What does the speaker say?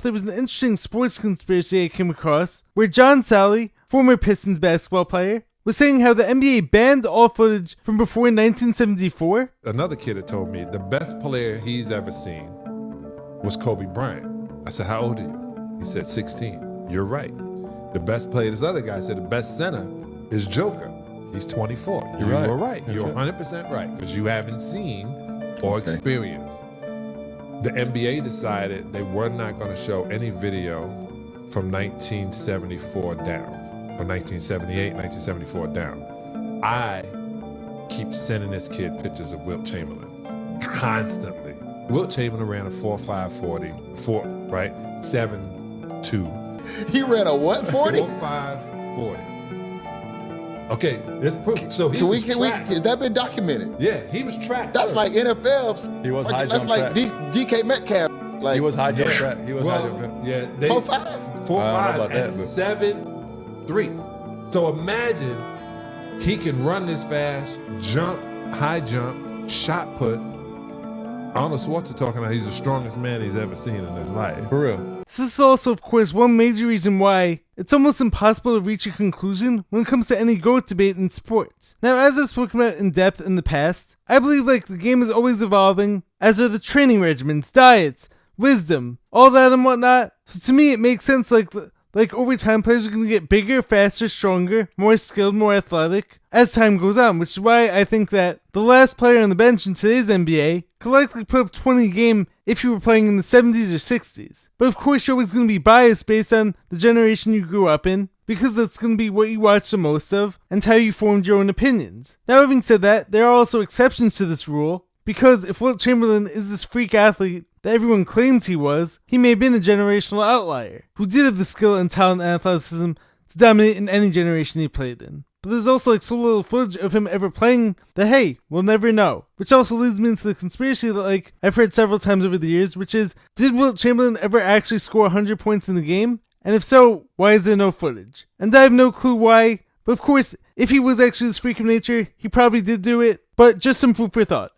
there was an interesting sports conspiracy I came across where John Sally, former Pistons basketball player, was saying how the NBA banned all footage from before 1974. Another kid had told me the best player he's ever seen was Kobe Bryant. I said, how old are you? He said, 16. You're right. The best player, this other guy said the best center is Joker. He's 24. You were right. You're 100% right, because you haven't seen or experienced. The NBA decided they were not going to show any video from 1974 down. Or 1978, 1974 down. I keep sending this kid pictures of Wilt Chamberlain constantly. Wilt Chamberlain ran a 4.5 40, 4, right? 7.2. He ran a what, 40? 4.5 40. Okay, that's proof. So has that been documented? Yeah, he was tracked. That's like NFL's. He was high That's jump like DK Metcalf. Like, he was high jump track. He was high jump track. Yeah, 4.5. 4.5 and 7.3. So imagine he can run this fast, jump, high jump, shot put. Arnold Schwarzenegger talking about he's the strongest man he's ever seen in his life. For real. So this is also, of course, one major reason why it's almost impossible to reach a conclusion when it comes to any GOAT debate in sports. Now, as I've spoken about in depth in the past, I believe the game is always evolving, as are the training regimens, diets, wisdom, all that and whatnot. So to me, it makes sense over time, players are going to get bigger, faster, stronger, more skilled, more athletic as time goes on, which is why I think that the last player on the bench in today's NBA could likely put up 20 a game if you were playing in the 70s or 60s. But of course, you're always going to be biased based on the generation you grew up in, because that's going to be what you watched the most of and how you formed your own opinions. Now, having said that, there are also exceptions to this rule, because if Wilt Chamberlain is this freak athlete that everyone claimed he was, he may have been a generational outlier, who did have the skill and talent and athleticism to dominate in any generation he played in. But there's also so little footage of him ever playing that, hey, we'll never know. Which also leads me into the conspiracy that I've heard several times over the years, which is, did Wilt Chamberlain ever actually score 100 points in the game? And if so, why is there no footage? And I have no clue why, but of course, if he was actually this freak of nature, he probably did do it, but just some food for thought.